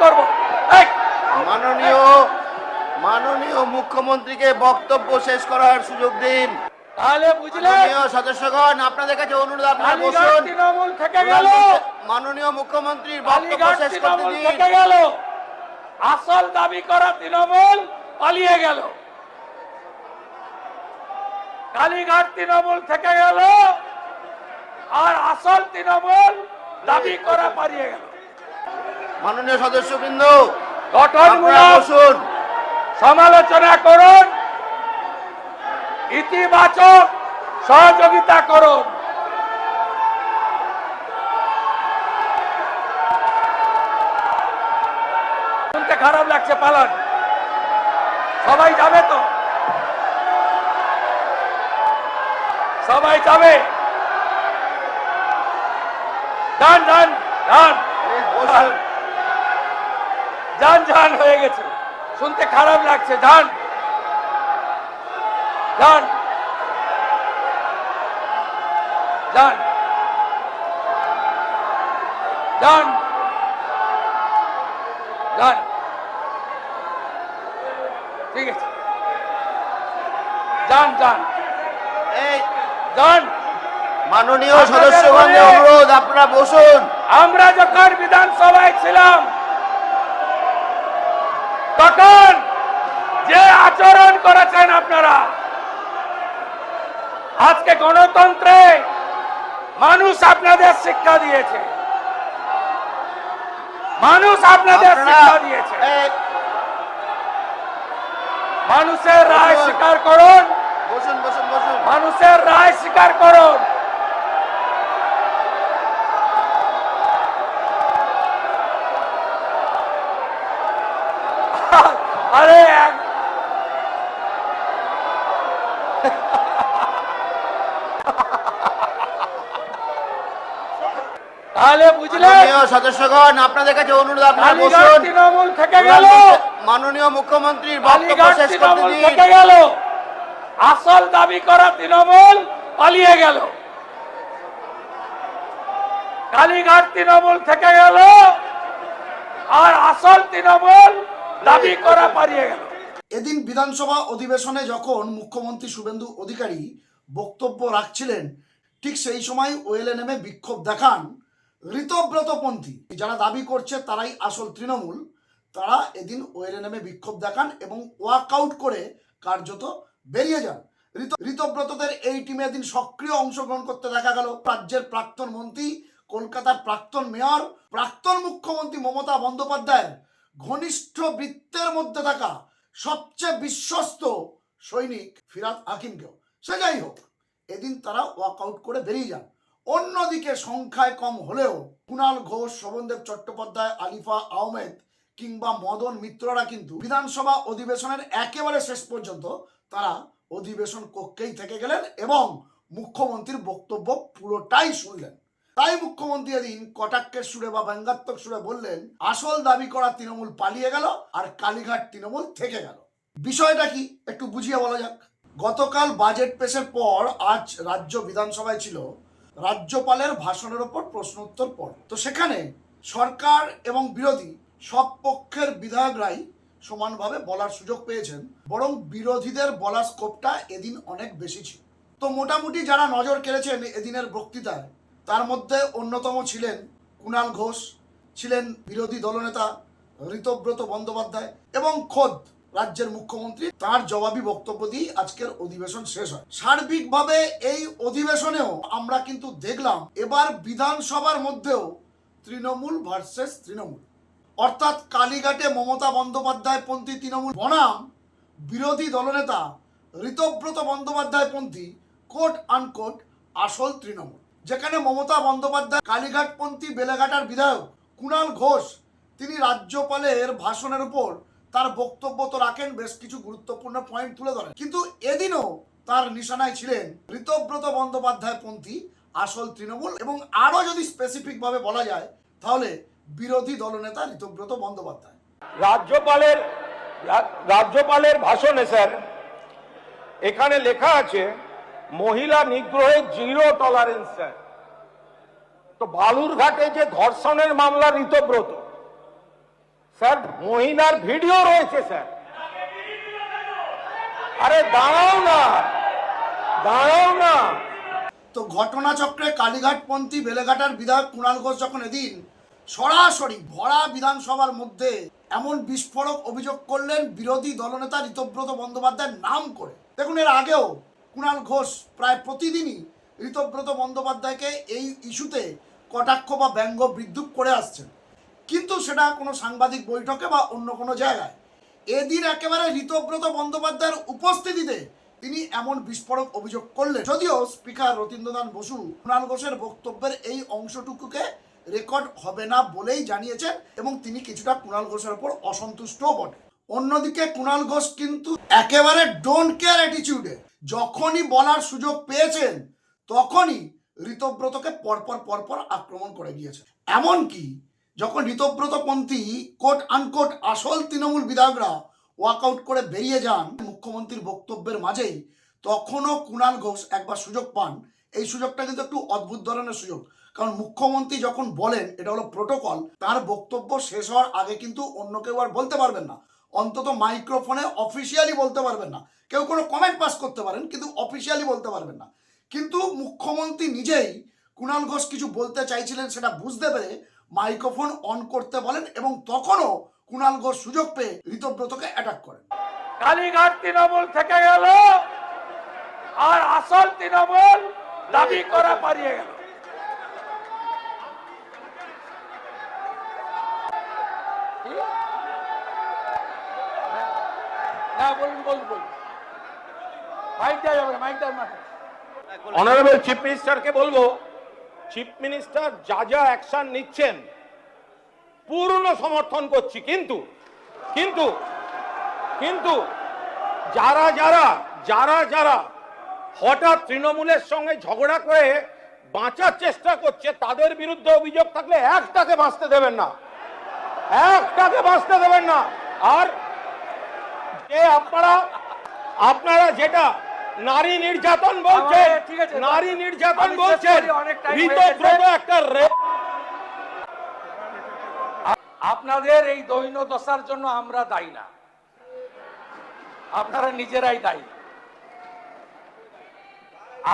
করব। মাননীয় মুখ্যমন্ত্রীকে বক্তব্য শেষ করার সুযোগ দিন। তাহলে বুঝলেন মাননীয় সদস্যগণ, আপনাদের কাছে অনুরোধ, আপনারা বসুন। তৃণমূল থেকে গেল, মাননীয় মুখ্যমন্ত্রীর বক্তব্য শেষ করতে তৃণমূল দিন। থেকে গেল, আসল দাবি করা তৃণমূল পালিয়ে গেল। কালীঘাট তৃণমূল থেকে গেল, আর আসল তৃণমূল দাবি করা পালিয়ে গেল। মাননীয় সদস্যবৃন্দ, গঠনমূলক বসুন। সমালোচনা করুন, ইতিবাচক সহযোগিতা করুন। শুনতে খারাপ লাগছে, পালন সবাই যাবে তো? সবাই যাবে? যান যান যান যান যান, হয়ে গেছে, শুনতে খারাপ লাগছে, যান যান যান যান যান, ঠিক আছে, যান যান যান। মাননীয় সদস্যগণের অনুরোধ, আপনারা বসুন। আমরা যখন বিধানসভায় ছিলাম তখন যে আচরণ করেছেন আপনারা, আজকে গণতন্ত্রে মানুষ আপনাদের শিক্ষা দিয়েছে, মানুষ আপনাদের শিক্ষা দিয়েছে। মানুষের রায় স্বীকার করুন, বসুন বসুন বসুন। মানুষের রায় স্বীকার করুন। আরে তাহলে বুঝলেন? মাননীয় সদস্যগণ, আপনাদের কাছে অনুরোধ, আপনারা বসুন। তৃণমূল থেকে গেল, মাননীয় মুখ্যমন্ত্রীর বক্তব্য শেষ করতে দিন। থেকে গেল, আসল দাবি করা তৃণমূল পালিয়ে গেল। কালীঘাট তৃণমূল থেকে গেল, আর আসল তৃণমূল দাবি করা পালিয়ে গেল। এদিন বিধানসভা অধিবেশনে যখন মুখ্যমন্ত্রী শুভেন্দু অধিকারী বক্তব্য রাখছিলেন, ঠিক সেই সময় ওএলএনএমে বিক্ষোভ দেখান ঋতব্রতপন্থী। যারা দাবি করছে তারাই আসল তৃণমূল, তারা এদিন ওএলএনএমে বিক্ষোভ দেখান এবং ওয়াকআউট করে কার্যত বেরিয়ে যান। ঋতব্রতদের এই টিমে এদিন সক্রিয় অংশগ্রহণ করতে দেখা গেল রাজ্যের প্রাক্তন মন্ত্রী, কলকাতার প্রাক্তন মেয়র, প্রাক্তন মুখ্যমন্ত্রী মমতা বন্দ্যোপাধ্যায়ের ঘনিষ্ঠ বৃত্তের মধ্যে থাকা সবচেয়ে বিশ্বস্ত সৈনিক ফিরহাদ হাকিমকেও। সে যাই হোক, এদিন তারা ওয়াকআউট করে বেরিয়ে যান। অন্যদিকে সংখ্যায় কম হলেও কুণাল ঘোষ, শোভনদেব চট্টোপাধ্যায়, আলিফা আহমেদ কিংবা মদন মিত্ররা কিন্তু বিধানসভা অধিবেশনের একেবারে শেষ পর্যন্ত তারা অধিবেশন কক্ষেই থেকে গেলেন এবং মুখ্যমন্ত্রীর বক্তব্য পুরোটাই শুনলেন। তাই মুখ্যমন্ত্রী এদিন কটাক্ষের সুরে বা ব্যঙ্গাত্মক সুরে বললেন, আসল দাবি করা তৃণমূল পালিয়ে গেল আর কালীঘাট তৃণমূল থেকে গেল। বিষয়টা কি একটু বুঝিয়ে বলা যাক। গতকাল বাজেট পেশের পর আজ রাজ্য বিধানসভায় ছিল রাজ্যপালের ভাষণের ওপর প্রশ্ন উত্তর পর্ব। তো সেখানে সরকার এবং বিরোধী সব পক্ষের বিধায়করাই সমানভাবে বলার সুযোগ পেয়েছেন, বরং বিরোধীদের বলার স্কোপটা এদিন অনেক বেশি ছিল। তো মোটামুটি যারা নজর কেড়েছেন এদিনের বক্তৃতায়, তার মধ্যে অন্যতম ছিলেন কুণাল ঘোষ, ছিলেন বিরোধী দলনেতা ঋতব্রত বন্দ্যোপাধ্যায় এবং খোদ রাজ্যের মুখ্যমন্ত্রী। তার জবাবি বক্তব্য দিয়ে আজকের অধিবেশন শেষ হয়। সার্বিকভাবে এই অধিবেশনেও আমরা কিন্তু দেখলাম এবার বিধানসভার মধ্যেও তৃণমূল ভার্সেস তৃণমূল, অর্থাৎ কালীঘাটে মমতা বন্দ্যোপাধ্যায় পন্থী তৃণমূল বনাম বিরোধী দলনেতা ঋতব্রত বন্দ্যোপাধ্যায় পন্থী কোট আনকোট আসল তৃণমূল। যেখানে মমতা বন্দ্যোপাধ্যায় কালীঘাটপন্থী বেলেঘাটার বিধায়ক কুণাল ঘোষ, তিনি রাজ্যপালের ভাষণের উপর তার বক্তব্য তো রাখেন, বেশ কিছু গুরুত্বপূর্ণ পয়েন্ট তুলে ধরেন, কিন্তু এদিনও তার নিশানায় ছিলেন ঋতব্রত বন্দ্যোপাধ্যায় পন্থী আসল তৃণমূল। এবং আরো যদি স্পেসিফিক ভাবে বলা যায় তাহলে বিরোধী দলনেতা ঋতব্রত বন্দ্যোপাধ্যায়। রাজ্যপালের ভাষণে স্যার এখানে লেখা আছে মহিলা নিগ্রহে জিরো টলারেন্স। স্যার, তো বালুরঘাটে যে ধর্ষণের মামলা ঋতব্রত, স্যার মহিলার ভিডিও রয়েছে স্যার। আরে দাঁড়াও না, দাঁড়াও না। তো ঘটনাচক্রে কালীঘাটপন্থী বেলেঘাটার বিধায়ক কুণাল ঘোষ যখন এদিন সরাসরি ভরা বিধানসভার মধ্যে এমন বিস্ফোরক অভিযোগ করলেন বিরোধী দলনেতা ঋতব্রত বন্দ্যোপাধ্যায়ের নাম করে। দেখুন, এর আগেও কুণাল ঘোষ প্রায় প্রতিদিনই ঋতব্রত বন্দ্যোপাধ্যায়কে এই ইস্যুতে কটাক্ষ বা ব্যঙ্গ বিদ্রুপ করে আসছেন, কিন্তু সেটা কোনো সাংবাদিক বৈঠকে বা অন্য কোনো জায়গায়। এদিন একেবারে ঋতব্রত বন্দ্যোপাধ্যায়ের উপস্থিতিতে তিনি এমন বিস্ফোরক অভিযোগ করলেন। যদিও স্পিকার রতীন্দ্রনাথ বসু কুণাল ঘোষের বক্তব্যের এই অংশটুকুকে রেকর্ড হবে না বলেই জানিয়েছেন এবং তিনি কিছুটা কুণাল ঘোষের উপর অসন্তুষ্টও বটে। অন্যদিকে কুণাল ঘোষ কিন্তু একেবারে ডোন্ট কেয়ার অ্যাটিটিউডে যখনই বলার সুযোগ পেয়েছেন তখনই ঋতব্রতকে পরপর আক্রমণ করে গিয়েছে। এমনকি যখন ঋতব্রতপন্থী কোট আনকোট আসল তৃণমূল বিধায়করা ওয়াকআউট করে বেরিয়ে যান মুখ্যমন্ত্রীর বক্তব্যের মাঝেই, তখনও কুণাল ঘোষ একবার সুযোগ পান। এই সুযোগটা কিন্তু একটু অদ্ভুত ধরনের সুযোগ, কারণ মুখ্যমন্ত্রী যখন বলেন, এটা হলো প্রোটোকল, তার বক্তব্য শেষ হওয়ার আগে কিন্তু অন্য কেউ আর বলতে পারবেন না, অন্তত মাইক্রোফোনে অফিসিয়ালি বলতে পারবেন না। কেউ কোনো কমেন্ট পাস করতে পারেন কিন্তু অফিসিয়ালি বলতে পারবেন না। কিন্তু মুখ্যমন্ত্রী নিজেই কুণাল ঘোষ কিছু বলতে চাইছিলেন সেটা বুঝতে পেরে মাইক্রোফোন অন করতে বলেন এবং তখনও কুণাল ঘোষ সুযোগ পেয়ে ঋতব্রতকে অ্যাটাক করেন। কালীঘাট তৃণমূল থেকে গেল আর আসল তৃণমূল দাবি করা পারিয়ে গেল। না বলুন বলুন বলুন, মাইক দেওয়া যাবে না, মাইক দেওয়ার মাঠে। অনারেবল চিফ মিনিস্টারকে বলবো, চিফ মিনিস্টার যা যা অ্যাকশন নিচ্ছেন পূর্ণ সমর্থন করছি, কিন্তু কিন্তু কিন্তু যারা যারা যারা যারা হঠাৎ তৃণমূলের সঙ্গে ঝগড়া করে বাঁচার চেষ্টা করছে তাদের বিরুদ্ধে অভিযোগ থাকলে একটাকে বাঁচতে দেবেন না, একটাকে বাঁচতে দেবেন না। আর যে আপনারা যেটা নারী নির্যাতন বলছেন, ঠিক আছে, নারী নির্যাতন আমি বলছেন, শেষ করি, অনেক টাইম ঋতব্রত একটা আপনাদের এই দৈন্য দশার জন্য আমরা দায়ী না, আপনারা নিজেরাই দায়ী।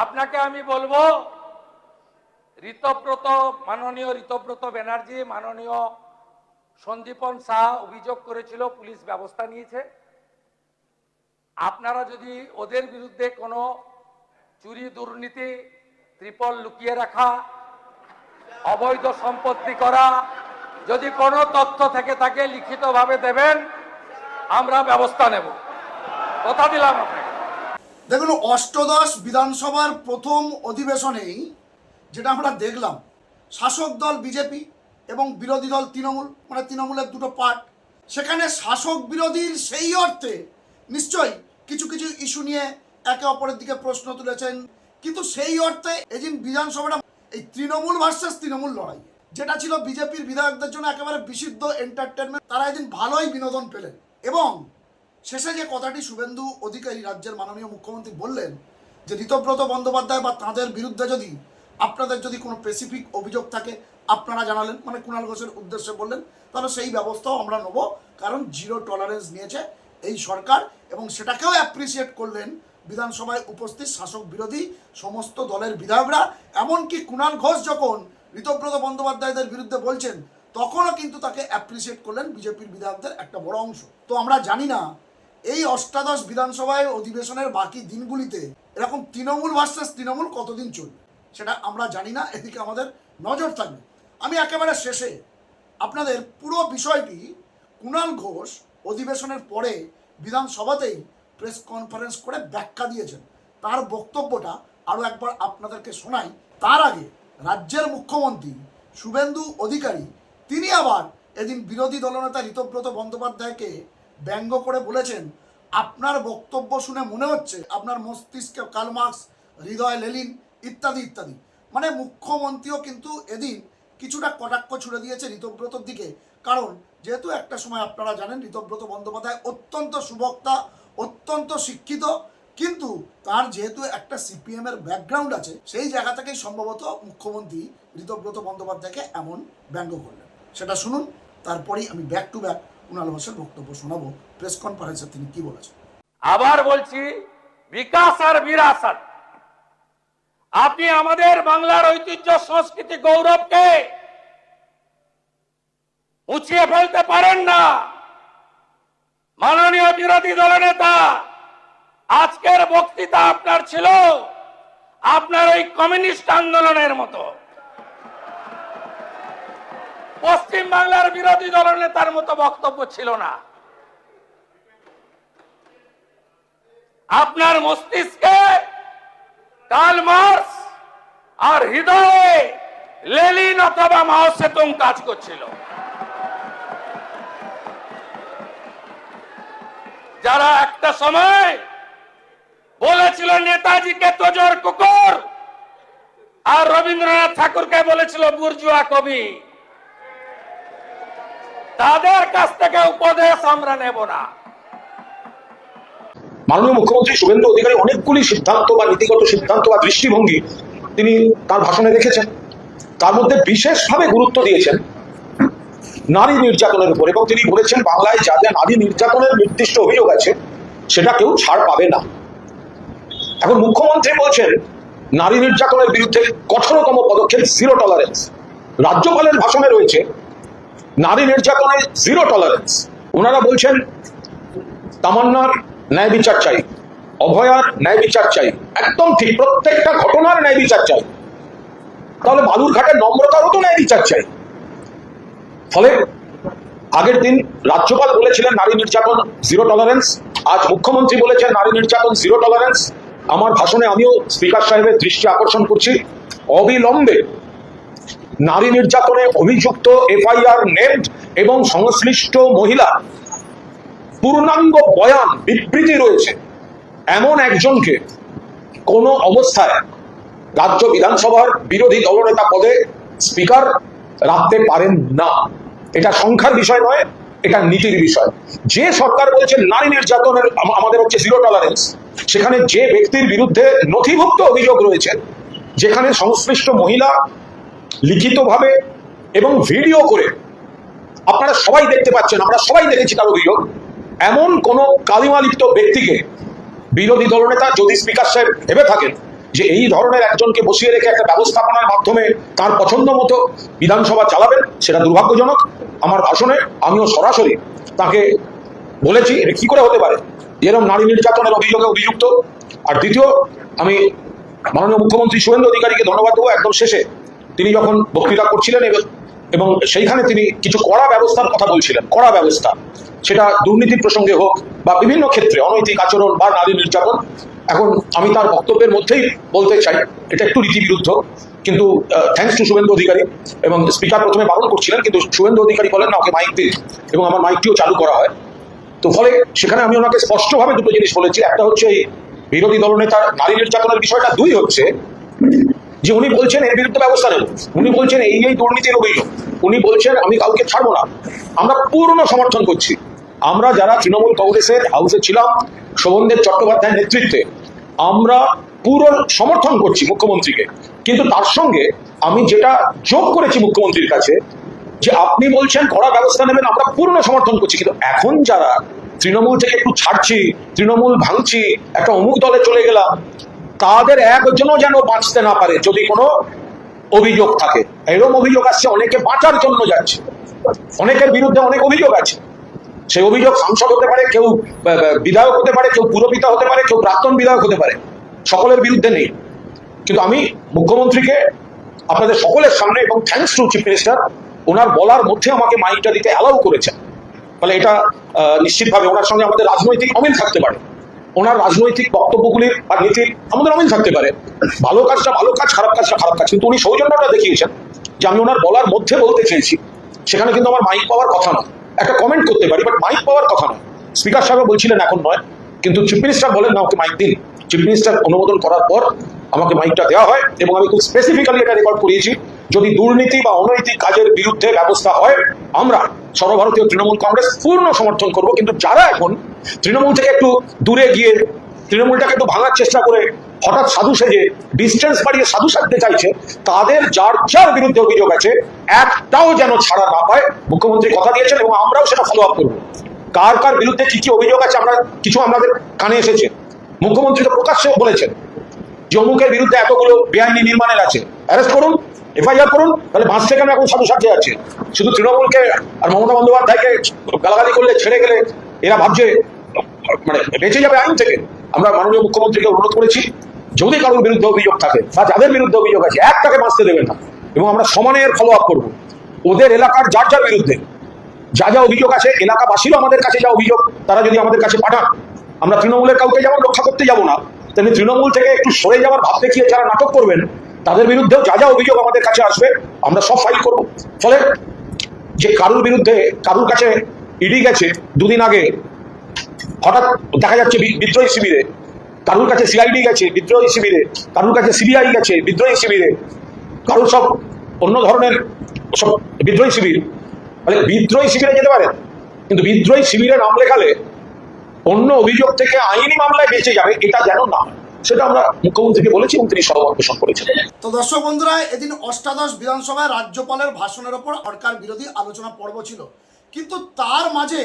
আপনাকে আমি বলবো, ঋতব্রত, মাননীয় ঋতব্রত ব্যানার্জি, মাননীয় সন্দীপন শাহ অভিযোগ করেছিল, পুলিশ ব্যবস্থা নিয়েছে। আপনারা যদি ওদের বিরুদ্ধে কোনো চুরি, দুর্নীতি, ত্রিপল লুকিয়ে রাখা, অবৈধ সম্পত্তি করা, যদি কোনো তথ্য থেকে থাকে লিখিতভাবে দেবেন, আমরা ব্যবস্থা নেব, কথা দিলাম আপনাকে। দেখুন, অষ্টদশ বিধানসভার প্রথম অধিবেশনেই যেটা আমরা দেখলাম, শাসক দল বিজেপি এবং বিরোধী দল তৃণমূল, মানে তৃণমূলের দুটো পার্ট, সেখানে শাসক বিরোধীর সেই অর্থে নিশ্চয়ই কিছু কিছু ইস্যু নিয়ে একে অপরের দিকে প্রশ্ন তুলেছেন, কিন্তু সেই অর্থে এদিন বিধানসভাটা এই তৃণমূল ভার্সেস তৃণমূল লড়াই, যেটা ছিল বিজেপির বিধায়কদের জন্য একেবারে বিশুদ্ধ এন্টারটেনমেন্ট, তারা এদিন ভালোই বিনোদন পেলেন। এবং শেষে যে কথাটি শুভেন্দু অধিকারী রাজ্যের মাননীয় মুখ্যমন্ত্রী বললেন যে ঋতব্রত বন্দ্যোপাধ্যায় বা তাঁদের বিরুদ্ধে যদি আপনাদের যদি কোনো স্পেসিফিক অভিযোগ থাকে আপনারা জানালেন, মানে কুণাল ঘোষের উদ্দেশ্যে বললেন, তাহলে সেই ব্যবস্থাও আমরা নেব, কারণ জিরো টলারেন্স নিয়েছে এই সরকার এবং সেটাকেও অ্যাপ্রিসিয়েট করলেন বিধানসভায় উপস্থিত শাসক বিরোধী সমস্ত দলের বিধায়করা। এমনকি কুণাল ঘোষ যখন ঋতব্রত বন্দ্যোপাধ্যায়দের বিরুদ্ধে বলছেন তখনও কিন্তু তাকে অ্যাপ্রিসিয়েট করলেন বিজেপির বিধায়কদের একটা বড় অংশ। তো আমরা জানি না এই অষ্টাদশ বিধানসভায় অধিবেশনের বাকি দিনগুলিতে এরকম তৃণমূল ভার্সেস তৃণমূল কতদিন চলবে সেটা আমরা জানি না, এদিকে আমাদের নজর থাকবে। আমি একেবারে শেষে আপনাদের পুরো বিষয়টি কুণাল ঘোষ অধিবেশনের পরে বিধানসভাতেই প্রেস কনফারেন্স করে ব্যাখ্যা দিয়েছেন, তার বক্তব্যটা আরও একবার আপনাদেরকে শোনাই। তার আগে রাজ্যের মুখ্যমন্ত্রী শুভেন্দু অধিকারী তিনি আবার এদিন বিরোধী দলনেতা ঋতব্রত বন্দ্যোপাধ্যায়কে ব্যঙ্গ করে বলেছেন, আপনার বক্তব্য শুনে মনে হচ্ছে আপনার মস্তিষ্কে কার্ল মার্কস, হৃদয় লেনিন ইত্যাদি ইত্যাদি। মানে মুখ্যমন্ত্রীও কিন্তু এদিন কিছুটা কটাক্ষ ছুড়ে দিয়েছে ঋতব্রতর দিকে, কারণ যেহেতু একটা সময় আপনারা জানেন ঋতব্রত বন্দ্যোপাধ্যায় অত্যন্ত সুবক্তা, অত্যন্ত শিক্ষিত, কিন্তু তার যেহেতু একটা সিপিএমের ব্যাকগ্রাউন্ড আছে সেই জায়গা থেকেই সম্ভবত মুখ্যমন্ত্রী ঋতব্রত বন্দ্যোপাধ্যায়কে এমন ব্যঙ্গ করলেন। সেটা শুনুন, তারপরেই আমি ব্যাক টু ব্যাক কুণাল ঘোষের বক্তব্য শোনাবো। প্রেস কনফারেন্সে তিনি কি বলেছেন। আবার বলছি, বিকাশ আর বিরাসত, আপনি আমাদের বাংলার ঐতিহ্য, সংস্কৃতি, গৌরবকে মুছিয়ে ফেলতে পারেন না। মাননীয় বিরোধী দলনেতা, আজকের বক্তৃতা আপনার ছিল আপনার ওই কমিউনিস্ট আন্দোলনের মতো। পশ্চিম বাংলার বিরোধী দলনেতার মতো বক্তব্য ছিল না। আপনার মস্তিষ্কে কার্ল মার্কস আর হৃদয়ে লেনিন অথবা মাও সেতুং কাজ করছিল। যারা একটা সময় বলেছিল নেতাজিকে তোজর কুকুর, আর রবীন্দ্রনাথ ঠাকুরকে বলেছিল বুর্জুয়া কবি, তাদের কাছ থেকে উপদেশ আমরা নেব না। মাননীয় মুখ্যমন্ত্রী শুভেন্দু অধিকারী অনেকগুলি সিদ্ধান্ত বা নীতিগত সিদ্ধান্ত বা দৃষ্টিভঙ্গি তিনি তার ভাষণে রেখেছেন। তার মধ্যে বিশেষভাবে গুরুত্ব দিয়েছেন নারী নির্যাতনের উপর, এবং তিনি বলেছেন বাংলায় যা যা নারী নির্যাতনের নির্দিষ্ট অভিযোগ আছে সেটা কেউ ছাড় পাবে না। এখন মুখ্যমন্ত্রী বলছেন নারী নির্যাতনের বিরুদ্ধে কঠোরতম পদক্ষেপ, জিরো টলারেন্স। রাজ্যপালের ভাষণে রয়েছে নারী নির্যাতনে জিরো টলারেন্স। ওনারা বলছেন তামান্নার ন্যায় বিচার চাই, অভয়ার ন্যায় বিচার চাই, একদম ঠিক, প্রত্যেকটা ঘটনার ন্যায় বিচার চাই। তাহলে বালুরঘাটের নম্রতারও তো ন্যায় বিচার চাই। ফলে আগের দিন রাজ্যপাল বলেছিলেন নারী নির্যাতন জিরো টলারেন্স, আজ মুখ্যমন্ত্রী বলেছেন নারী নির্যাতন জিরো টলারেন্স। আমার ভাষণে আমিও স্পিকার সাহেবের দৃষ্টি আকর্ষণ করছি, অবিলম্বে নারী নির্যাতনে অভিযুক্ত, এফআইআর নেমড এবং সংশ্লিষ্ট মহিলা পূর্ণাঙ্গ বয়ান বিবৃতি রয়েছে এমন একজনকে কোন অবস্থায় রাজ্য বিধানসভার বিরোধী দলনেতা পদে স্পিকার রাখতে পারেন না। এটা সংখ্যার বিষয় নয়, এটা নীতির বিষয়। যে সরকার বলছে নারী নির্যাতনের আমাদের হচ্ছে জিরো টলারেন্স, সেখানে যে ব্যক্তির বিরুদ্ধে নথিভুক্ত অভিযোগ রয়েছে, যেখানে সংশ্লিষ্ট মহিলা লিখিতভাবে এবং ভিডিও করে আপনারা সবাই দেখতে পাচ্ছেন, আমরা সবাই দেখেছি তার অভিযোগ, এমন কোন কালিমালিপ্ত ব্যক্তিকে বিরোধী দলনেতা যদি স্পিকার সাহেব ভেবে থাকেন যে এই ধরনের একজনকে বসিয়ে রেখে একটা ব্যবস্থাপনার মাধ্যমে তার পছন্দ মতো বিধানসভা চালাবেন, সেটা দুর্ভাগ্যজনক। আমার ভাষণে আমিও সরাসরি তাকে বলেছি এটা কি করে হতে পারে এরকম নারী নির্যাতনের অভিযোগে অভিযুক্ত। আর দ্বিতীয়, আমি মাননীয় মুখ্যমন্ত্রী শুভেন্দু অধিকারীকে ধন্যবাদ দেবো। একদম শেষে তিনি যখন বক্তৃতা করছিলেন এবং সেইখানে তিনি কিছু কড়া ব্যবস্থার কথা বলছিলেন, কড়া ব্যবস্থা, সেটা দুর্নীতির প্রসঙ্গে হোক বা বিভিন্ন ক্ষেত্রে অনৈতিক আচরণ বা নারী নির্যাতন। এখন আমি তার বক্তব্যের মধ্যেই বলতে চাই, এটা একটু রীতিবিরুদ্ধ, কিন্তু থ্যাঙ্কস টু শুভেন্দু অধিকারী, এবং স্পিকার প্রথমে বারণ করছিলেন, কিন্তু শুভেন্দু অধিকারী বলেন না ওকে মাইক দিন, এবং আমার মাইকটিও চালু করা হয়। তো ফলে সেখানে আমি ওনাকে স্পষ্টভাবে দুটো জিনিস বলেছি। একটা হচ্ছে এই বিরোধী দলনেতার নারী নির্যাতনের বিষয়টা, দুই হচ্ছে যে উনি বলছেন এর বিরুদ্ধে ব্যবস্থা নেব, উনি বলছেন এই দুর্নীতির অভিযোগ, উনি বলছেন আমি কাউকে ছাড়বো না। আমরা পূর্ণ সমর্থন করছি। আমরা যারা তৃণমূল কংগ্রেসের হাউসে ছিলাম শোভনদেব চট্টোপাধ্যায়ের নেতৃত্বে, আমরা পুরো সমর্থন করছি মুখ্যমন্ত্রীকে। কিন্তু তার সঙ্গে আমি যেটা যোগ করেছি মুখ্যমন্ত্রীর কাছে, যে আপনি বলছেন কড়া ব্যবস্থা নেবেন, আমরা পূর্ণ সমর্থন করছি, কিন্তু এখন যারা তৃণমূল থেকে একটু ছাড়ছি, তৃণমূল ভাঙছি, একটা অমুক দলে চলে গেলাম, তাদের একজনও যেন বাঁচতে না পারে যদি কোনো অভিযোগ থাকে। এরকম অভিযোগ আসছে, অনেকে বাঁচার জন্য যাচ্ছে, অনেকের বিরুদ্ধে অনেক অভিযোগ আছে। সেই অভিযোগ সাংসদ হতে পারে, কেউ বিধায়ক হতে পারে, কেউ পুরপিতা হতে পারে, কেউ প্রাক্তন বিধায়ক হতে পারে, সকলের বিরুদ্ধে নেই। কিন্তু আমি মুখ্যমন্ত্রীকে আপনাদের সকলের সামনে, এবং থ্যাঙ্কস টু চিফ মিনিস্টার, ওনার বলার মধ্যে আমাকে মাইকটা দিতে অ্যালাউ করেছেন। ফলে এটা নিশ্চিতভাবে ওনার সঙ্গে আমাদের রাজনৈতিক অমিল থাকতে পারে, ওনার রাজনৈতিক বক্তব্যগুলির আর নীতির আমাদের অমিল থাকতে পারে, ভালো কাজটা ভালো কাজ, খারাপ কাজটা খারাপ কাজ, কিন্তু উনি সৌজন্যটা দেখিয়েছেন যে আমি ওনার বলার মধ্যে বলতে চেয়েছি। সেখানে কিন্তু আমার মাইক পাওয়ার কথা নয়, একটা কমেন্ট করতে পারি, বাট মাইক পাওয়ার কথা নয়। স্পিকার সাহেব বলছিলেন এখন নয়, কিন্তু চিফ মিনিস্টার বলেন না ওকে মাইক দিন। চিফ মিনিস্টার অনুমোদন করার পর আমাকে মাইকটা দেওয়া হয়, এবং আমি খুব স্পেসিফিক্যালি এটা রেকর্ড করিয়েছি, যদি দুর্নীতি বা অনৈতিক কাজের বিরুদ্ধে ব্যবস্থা হয় আমরা সর্বভারতীয় তৃণমূল কংগ্রেস পূর্ণ সমর্থন করব। কিন্তু যারা এখন তৃণমূল থেকে একটু দূরে গিয়ে তৃণমূলটাকে একটু ভাঙার চেষ্টা করে হঠাৎ সাধু সেজে ডিস্টেন্স বাড়িয়ে সাধু সাজতে চাইছে, তাদের যার যার বিরুদ্ধে অভিযোগ আছে একটাও যেন ছাড়া না পায়। মুখ্যমন্ত্রী কথা দিয়েছেন এবং আমরাও সেটা ফলো আপ করবো। কার কার বিরুদ্ধে কি কি অভিযোগ আছে আমরা কিছু আমাদের কানে এসেছে। মুখ্যমন্ত্রী তো প্রকাশ্যেও বলেছেন যে অমুকের বিরুদ্ধে এতগুলো বেআইনি নির্মাণের আছে, অ্যারেস্ট করুন, এফআইআর করুন। তাহলে বাঁশ থেকে এখন সাধু সাজতে যাচ্ছে। শুধু তৃণমূলকে আর মমতা বন্দ্যোপাধ্যায়কে গালাগালি করলে ছেড়ে গেলে এরা ভাবছে মানে বেঁচে যাবে আইন থেকে। আমরা মাননীয় মুখ্যমন্ত্রীকে অনুরোধ করেছি, যদি কারোর বিরুদ্ধে অভিযোগ থাকে বা যাদের বিরুদ্ধে অভিযোগ আছে একটাকে বাঁচতে দেবেন না, এবং আমরা সমানের ফলো আপ করবো। ওদের এলাকার যার যার বিরুদ্ধে যা যা অভিযোগ আছে, এলাকাবাসীরও আমাদের কাছে যা অভিযোগ তারা যদি আমাদের কাছে পাঠান, আমরা তৃণমূলের কাউকে যেমন রক্ষা করতে যাব না, তেমনি তৃণমূল থেকে একটু সরে যাওয়ার ভাব দেখিয়ে যারা নাটক করবেন তাদের বিরুদ্ধেও যা যা অভিযোগ আমাদের কাছে আসবে আমরা সব ফাইল করব। ফলে যে কারুর বিরুদ্ধে কারুর কাছে ইডি গেছে দুদিন আগে, হঠাৎ দেখা যাচ্ছে বিদ্রোহী শিবিরে, কারুর কাছে সিআইডি গেছে বিদ্রোহী শিবিরে, কারুর কাছে সিবিআই গেছে বিদ্রোহী শিবিরে, কারুর সব অন্য ধরনের সব বিদ্রোহী শিবির। মানে বিদ্রোহী শিবিরে যেতে পারেন, কিন্তু বিদ্রোহী শিবিরে নাম লেখালে অন্য অভিযোগ থেকে আইনি মামলায় বেঁচে যাবে, এটা যেন না, সেটা আমরা মুখ্যমন্ত্রীকে বলেছি এবং তিনি সহমত পোষণ করেছেন। তো দর্শক বন্ধুরা, এদিন অষ্টাদশ বিধানসভায় রাজ্যপালের ভাষণের ওপর সরকার বিরোধী আলোচনা পর্ব ছিল, কিন্তু তার মাঝে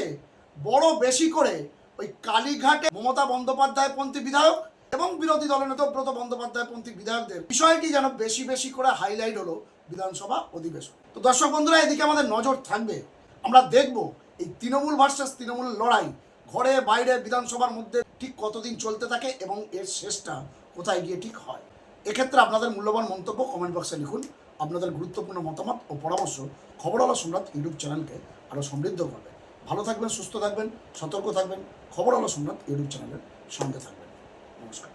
বড় বেশি করে ওই কালীঘাটে মমতা বন্দ্যোপাধ্যায় পন্থী বিধায়ক এবং বিরোধী দলনেতা ব্রত বন্দ্যোপাধ্যায় পন্থী বিধায়কদের বিষয়টি যেন বেশি বেশি করে হাইলাইট হলো বিধানসভা অধিবেশন। তো দর্শক বন্ধুরা, এদিকে আমাদের নজর থাকবে, আমরা দেখব এই তৃণমূল ভার্সেস তৃণমূল লড়াই ঘরে বাইরে বিধানসভার মধ্যে ঠিক কতদিন চলতে থাকে এবং এর শেষটা কোথায় গিয়ে ঠিক হয়। এক্ষেত্রে আপনাদের মূল্যবান মন্তব্য কমেন্ট বক্সে লিখুন। আপনাদের গুরুত্বপূর্ণ মতামত ও পরামর্শ খবর আলো সম্রাট ইউটিউব চ্যানেলকে আরও সমৃদ্ধ করবে। ভালো থাকবেন, সুস্থ থাকবেন, সতর্ক থাকবেন। খবর আলো সম্রাট ইউটিউব চ্যানেলের সঙ্গে থাকবেন। নমস্কার।